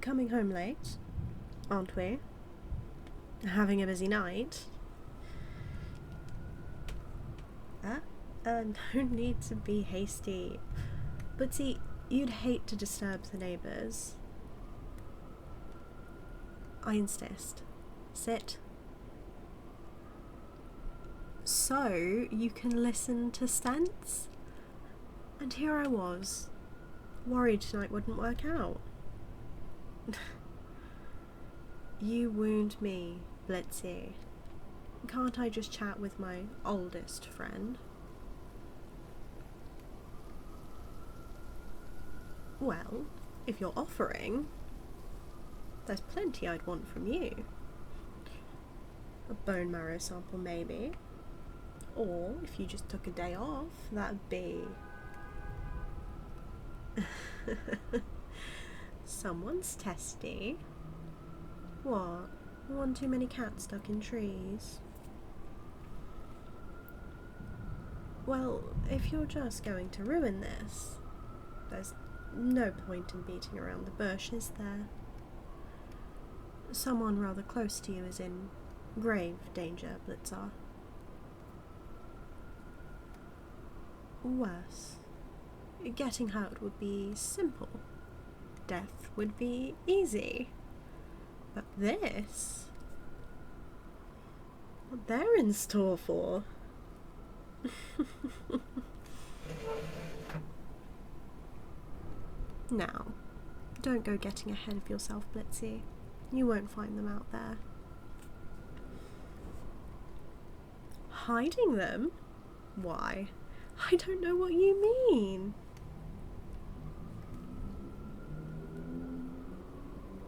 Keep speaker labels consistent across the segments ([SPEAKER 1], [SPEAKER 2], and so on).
[SPEAKER 1] coming home late, aren't we? Having a busy night? No need to be hasty. But see, you'd hate to disturb the neighbours. I insist. Sit. So, you can listen to Stents? And here I was, worried tonight wouldn't work out. You wound me, Blitzy. Can't I just chat with my oldest friend? Well, if you're offering, there's plenty I'd want from you. A bone marrow sample, maybe. Or, if you just took a day off, that'd be... Someone's testy. What? One too many cats stuck in trees? Well, if you're just going to ruin this, there's no point in beating around the bush, is there? Someone rather close to you is in grave danger, Blitzer. Worse. Getting hurt would be simple. Death would be easy. But this... what they're in store for? Now, don't go getting ahead of yourself, Blitzy. You won't find them out there. Hiding them? Why? I don't know what you mean.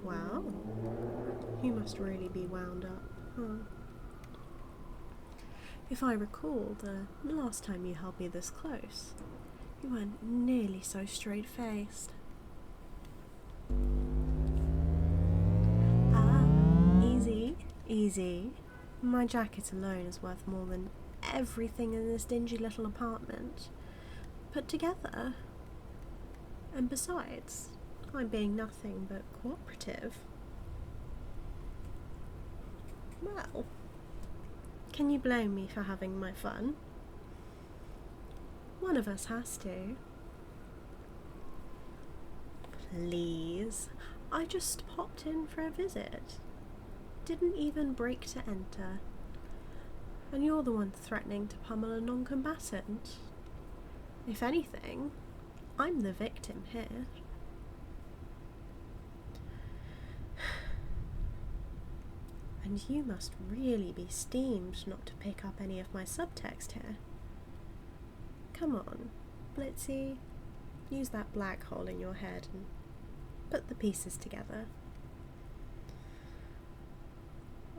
[SPEAKER 1] Wow. You must really be wound up, huh? If I recall, the last time you held me this close, you weren't nearly so straight-faced. Easy, easy. My jacket alone is worth more than everything in this dingy little apartment put together. And besides, I'm being nothing but cooperative. Well, can you blame me for having my fun? One of us has to. Please, I just popped in for a visit. Didn't even break to enter. And you're the one threatening to pummel a non-combatant. If anything, I'm the victim here. And you must really be steamed not to pick up any of my subtext here. Come on, Blitzy, use that black hole in your head and put the pieces together.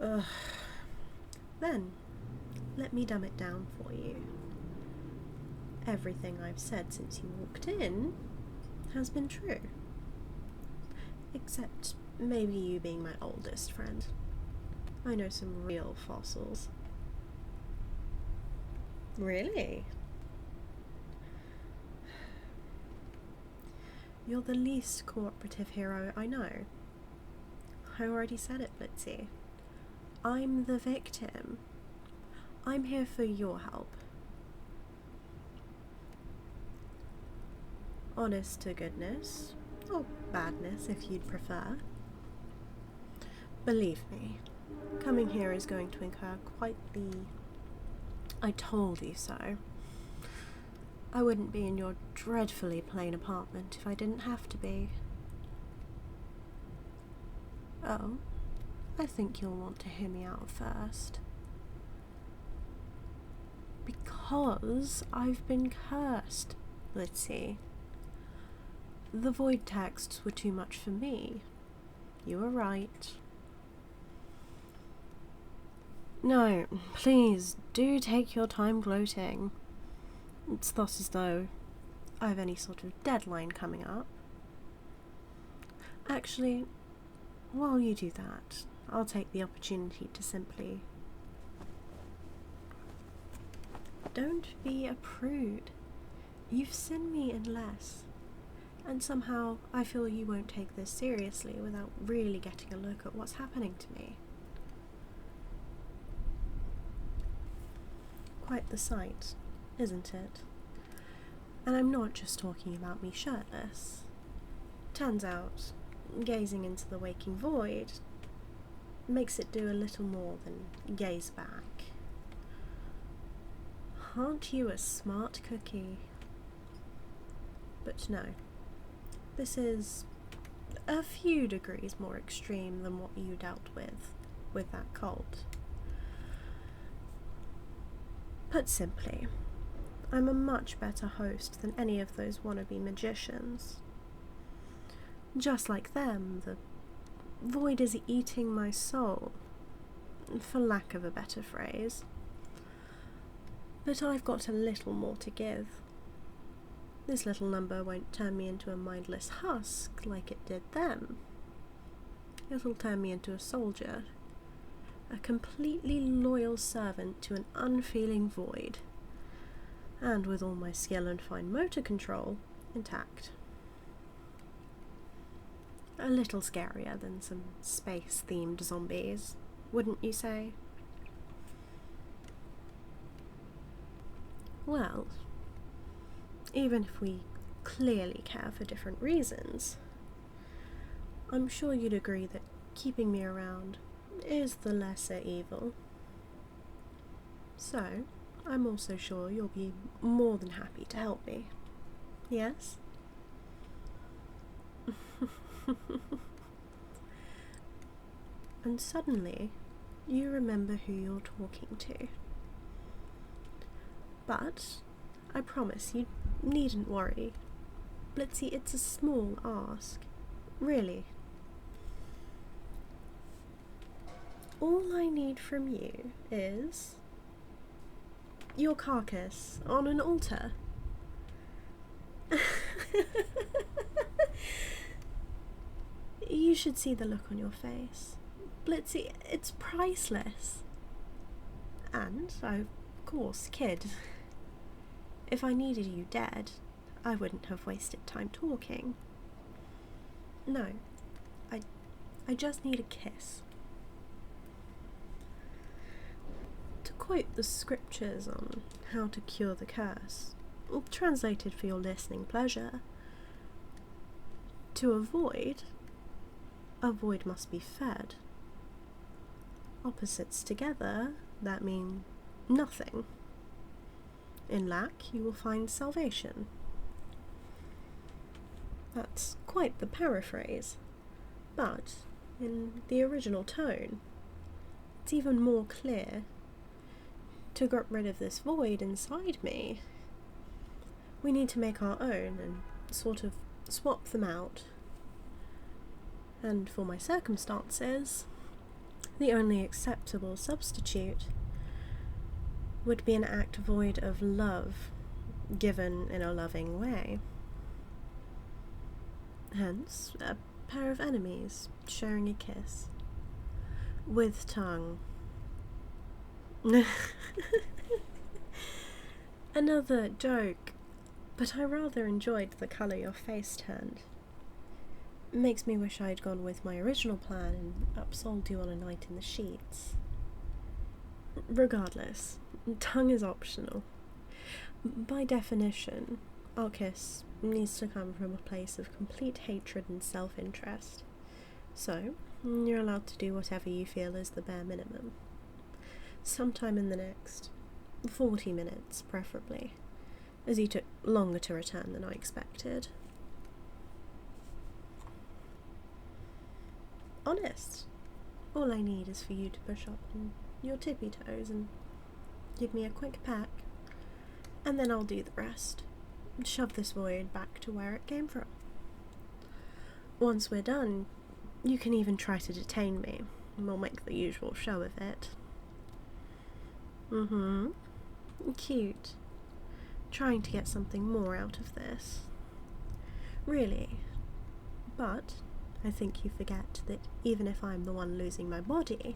[SPEAKER 1] Ugh. Then, let me dumb it down for you. Everything I've said since you walked in has been true. Except maybe you being my oldest friend. I know some real fossils. Really? You're the least cooperative hero I know. I already said it, Blitzy. I'm the victim. I'm here for your help. Honest to goodness, or badness if you'd prefer. Believe me, coming here is going to incur quite the I told you so. I wouldn't be in your dreadfully plain apartment if I didn't have to be. Oh, I think you'll want to hear me out first. Because I've been cursed, Blitzy. The void texts were too much for me. You were right. No, please, do take your time gloating. It's thus as though I have any sort of deadline coming up. Actually, while you do that, I'll take the opportunity to simply... Don't be a prude. You've seen me in less. and somehow I feel you won't take this seriously without really getting a look at what's happening to me. Quite the sight, isn't it? And I'm not just talking about me shirtless. Turns out, gazing into the waking void makes it do a little more than gaze back. Aren't you a smart cookie? But no, this is a few degrees more extreme than what you dealt with that cult. Put simply, I'm a much better host than any of those wannabe magicians. Just like them, the void is eating my soul, for lack of a better phrase. But I've got a little more to give. This little number won't turn me into a mindless husk like it did them. It'll turn me into a soldier, a completely loyal servant to an unfeeling void, and with all my skill and fine motor control intact. A little scarier than some space-themed zombies, wouldn't you say? Well, even if we clearly care for different reasons, I'm sure you'd agree that keeping me around is the lesser evil. So, I'm also sure you'll be more than happy to help me. Yes? And suddenly, you remember who you're talking to. But I promise you needn't worry. Blitzy, it's a small ask. Really. All I need from you is your carcass on an altar. You should see the look on your face. Blitzy, it's priceless. And I, of course, kid. If I needed you dead, I wouldn't have wasted time talking. No, I just need a kiss. To quote the scriptures on how to cure the curse, translated for your listening pleasure, to avoid, a void must be fed. Opposites together, that mean nothing. In lack, you will find salvation. That's quite the paraphrase, but in the original tone, it's even more clear. To get rid of this void inside me, we need to make our own and sort of swap them out. And for my circumstances, the only acceptable substitute would be an act void of love, given in a loving way. Hence, a pair of enemies sharing a kiss. With tongue. Another joke, but I rather enjoyed the colour your face turned. Makes me wish I'd gone with my original plan and upsold you on a night in the sheets. Regardless, tongue is optional. By definition, our kiss needs to come from a place of complete hatred and self-interest. So, you're allowed to do whatever you feel is the bare minimum. Sometime in the next 40 minutes, preferably, as you took longer to return than I expected. Honest. All I need is for you to push up on your tippy toes and give me a quick peck, and then I'll do the rest. Shove this void back to where it came from. Once we're done, you can even try to detain me, and we'll make the usual show of it. Cute. Trying to get something more out of this. Really. But I think you forget that even if I'm the one losing my body,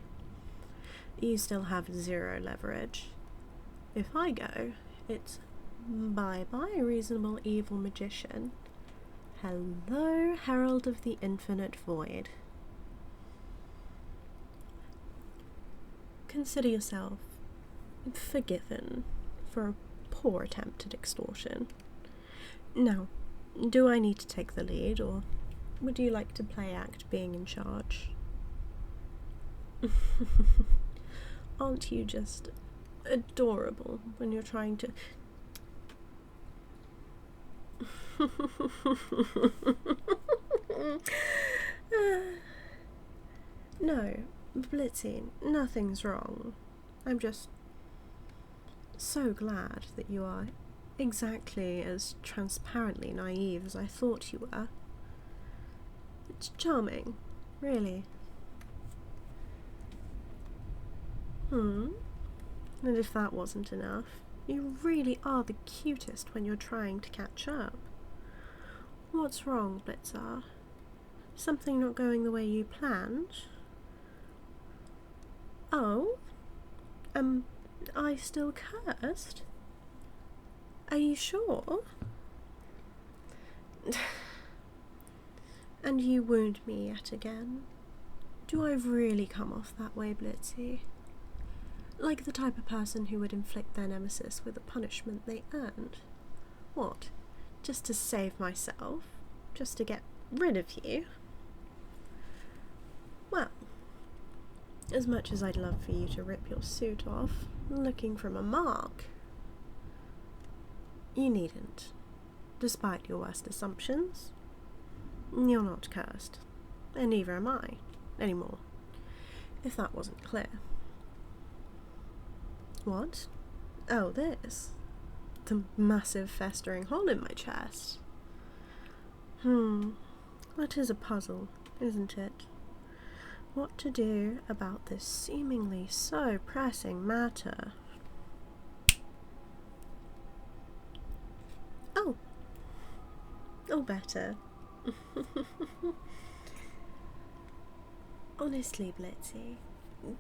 [SPEAKER 1] you still have zero leverage. If I go, it's bye-bye, reasonable evil magician. Hello, Herald of the Infinite Void. Consider yourself forgiven for a poor attempt at extortion. Now, do I need to take the lead, or would you like to play act being in charge? Aren't you just adorable when you're trying to... No, Blitzy, nothing's wrong. I'm just so glad that you are exactly as transparently naive as I thought you were. It's charming, really. And if that wasn't enough, you really are the cutest when you're trying to catch up. What's wrong, Blitzer? Something not going the way you planned? Oh? Am I still cursed? Are you sure? And you wound me yet again. Do I really come off that way, Blitzy? Like the type of person who would inflict their nemesis with a punishment they earned? What? Just to save myself? Just to get rid of you? Well, as much as I'd love for you to rip your suit off, looking from a mark, you needn't. Despite your worst assumptions, you're not cursed, and neither am I, anymore, if that wasn't clear. What? Oh, this. The massive festering hole in my chest. That is a puzzle, isn't it? What to do about this seemingly so pressing matter? Oh, better. Honestly, Blitzy,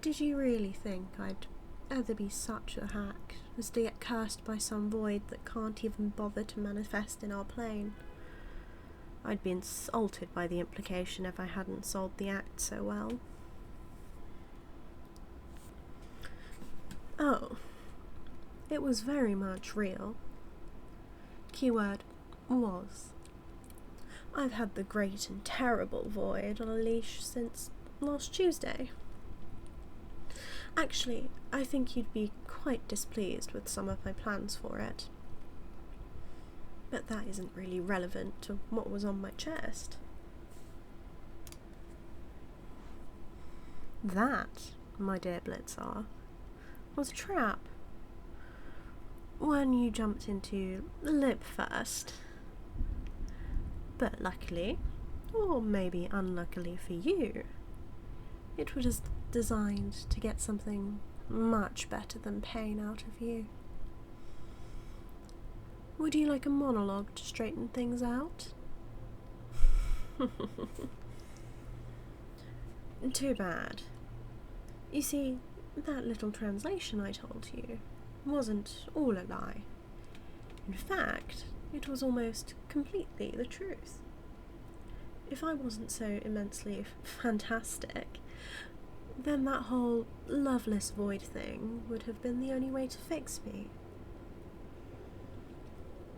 [SPEAKER 1] did you really think I'd ever be such a hack as to get cursed by some void that can't even bother to manifest in our plane? I'd be insulted by the implication if I hadn't solved the act so well. Oh, it was very much real. Keyword was. I've had the great and terrible void on a leash since last Tuesday. Actually, I think you'd be quite displeased with some of my plans for it. But that isn't really relevant to what was on my chest. That, my dear Blitzer, was a trap. One you jumped into lip first. But luckily, or maybe unluckily for you, it was designed to get something much better than pain out of you. Would you like a monologue to straighten things out? Too bad. You see, that little translation I told you wasn't all a lie. In fact, it was almost completely the truth. If I wasn't so immensely fantastic, then that whole loveless void thing would have been the only way to fix me.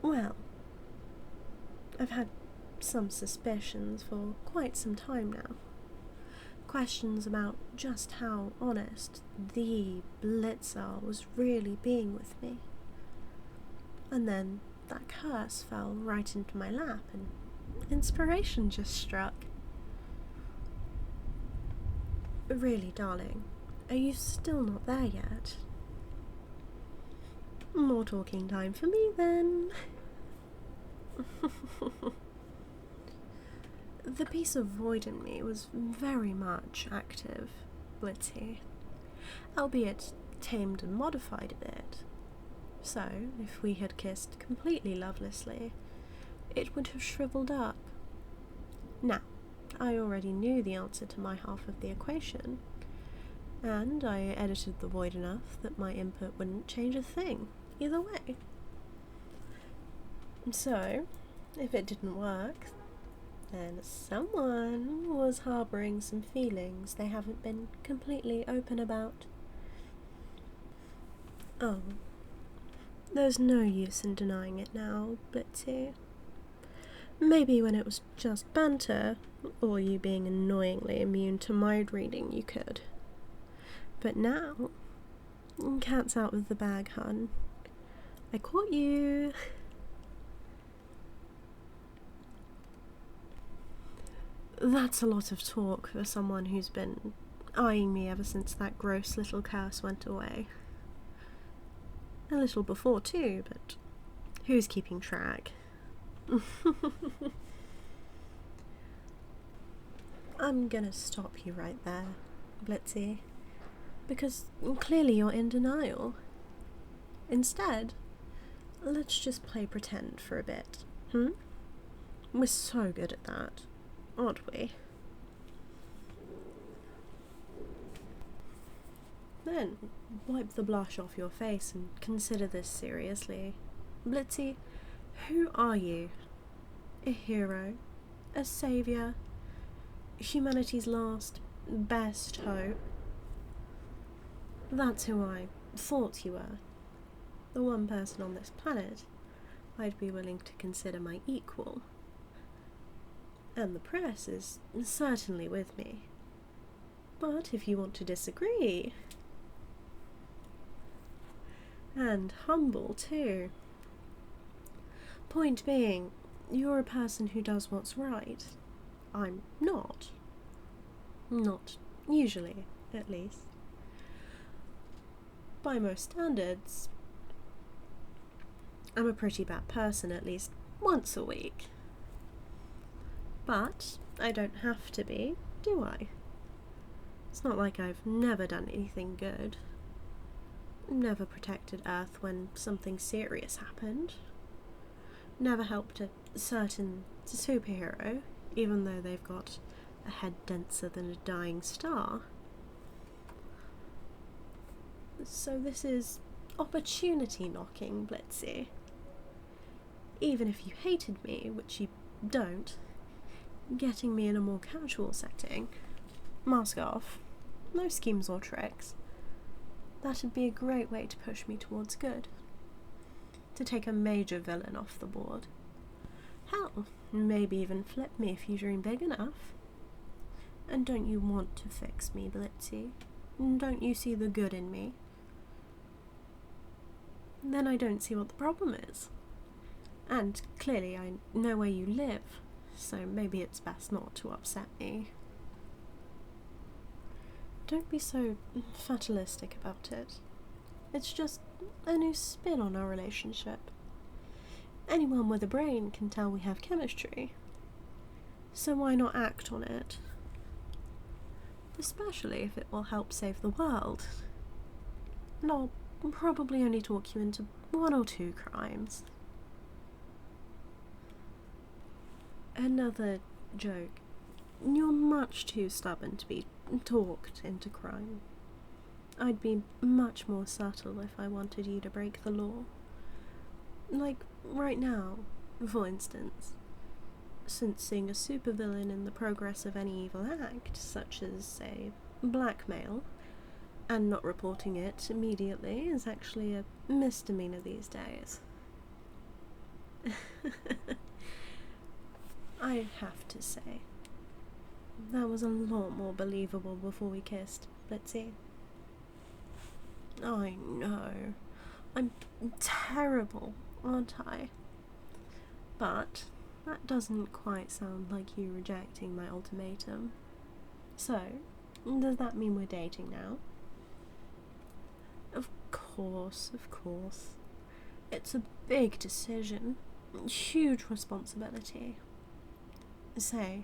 [SPEAKER 1] Well, I've had some suspicions for quite some time now. Questions about just how honest the Blitzer was really being with me. And then that curse fell right into my lap and inspiration just struck. Really, darling, are you still not there yet? More talking time for me then. The piece of void in me was very much active, Blitzy, albeit tamed and modified a bit. So, if we had kissed completely lovelessly, it would have shriveled up. Now, I already knew the answer to my half of the equation, and I edited the void enough that my input wouldn't change a thing, either way. So, if it didn't work, then someone was harbouring some feelings they haven't been completely open about. Oh, there's no use in denying it now, Blitzy. Maybe when it was just banter, or you being annoyingly immune to mind reading, you could. But now, cat's out of the bag, hun. I caught you. That's a lot of talk for someone who's been eyeing me ever since that gross little curse went away. A little before too, but who's keeping track? I'm gonna stop you right there, Blitzy, because clearly you're in denial. Instead, let's just play pretend for a bit, We're so good at that, aren't we? Then, wipe the blush off your face and consider this seriously. Blitzy, who are you? A hero? A saviour? Humanity's last, best hope? That's who I thought you were. The one person on this planet I'd be willing to consider my equal. And the press is certainly with me. But if you want to disagree... And humble too. Point being, you're a person who does what's right. I'm not. Not usually, at least. By most standards, I'm a pretty bad person at least once a week. But I don't have to be, do I? It's not like I've never done anything good. Never protected Earth when something serious happened. Never helped a certain superhero, even though they've got a head denser than a dying star. So this is opportunity knocking, Blitzy. Even if you hated me, which you don't, getting me in a more casual setting, mask off, no schemes or tricks, that'd be a great way to push me towards good. To take a major villain off the board. Hell, maybe even flip me if you dream big enough. And don't you want to fix me, Blitzy? Don't you see the good in me? Then I don't see what the problem is. And clearly I know where you live, so maybe it's best not to upset me. Don't be so fatalistic about it. It's just a new spin on our relationship. Anyone with a brain can tell we have chemistry. So why not act on it? Especially if it will help save the world. And I'll probably only talk you into 1 or 2 crimes. Another joke. You're much too stubborn to be talked into crime. I'd be much more subtle if I wanted you to break the law. Like, right now, for instance. Since seeing a supervillain in the progress of any evil act, such as, say, blackmail, and not reporting it immediately is actually a misdemeanor these days. I have to say, that was a lot more believable before we kissed, Blitzy. I know. I'm terrible, aren't I? But that doesn't quite sound like you rejecting my ultimatum. So, does that mean we're dating now? Of course, of course. It's a big decision. Huge responsibility. Say,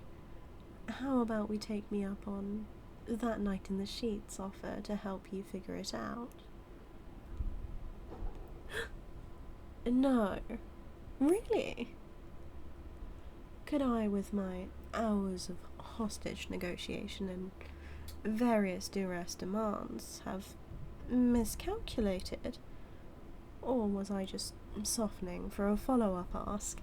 [SPEAKER 1] how about we take me up on that night in the sheets offer to help you figure it out? No. Really? Could I, with my hours of hostage negotiation and various duress demands, have miscalculated? Or was I just softening for a follow-up ask?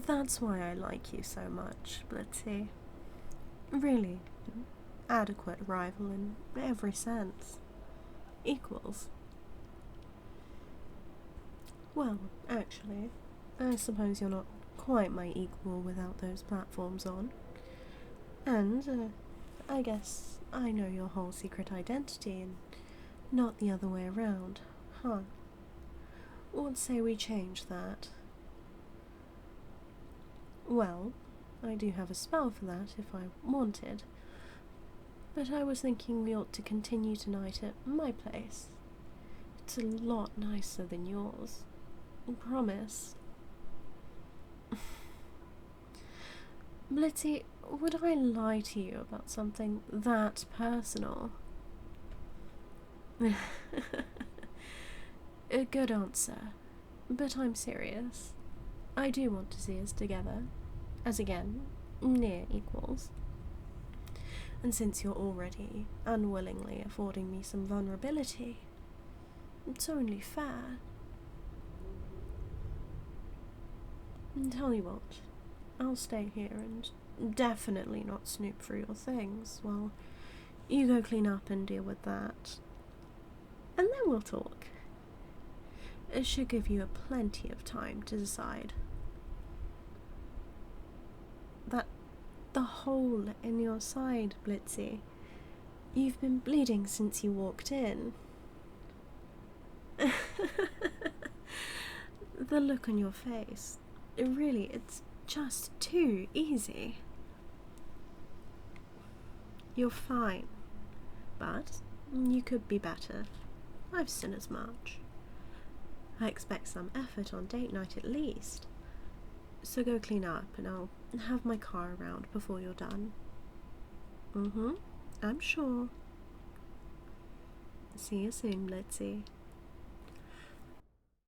[SPEAKER 1] That's why I like you so much, Blitzy. Really, adequate rival in every sense. Equals. Well, actually, I suppose you're not quite my equal without those platforms on. And, I guess I know your whole secret identity and not the other way around, huh? What say we change that? Well, I do have a spell for that if I wanted, but I was thinking we ought to continue tonight at my place. It's a lot nicer than yours. Promise. Blitzy, would I lie to you about something that personal? A good answer, but I'm serious. I do want to see us together, as again, near equals. And since you're already unwillingly affording me some vulnerability, it's only fair. And tell you what, I'll stay here and definitely not snoop through your things while you go clean up and deal with that. And then we'll talk. It should give you plenty of time to decide. That the hole in your side, Blitzy. You've been bleeding since you walked in. The look on your face. It's just too easy. You're fine. But you could be better. I've seen as much. I expect some effort on date night at least. So go clean up and I'll have my car around before you're done. I'm sure. See you soon, Blitzy.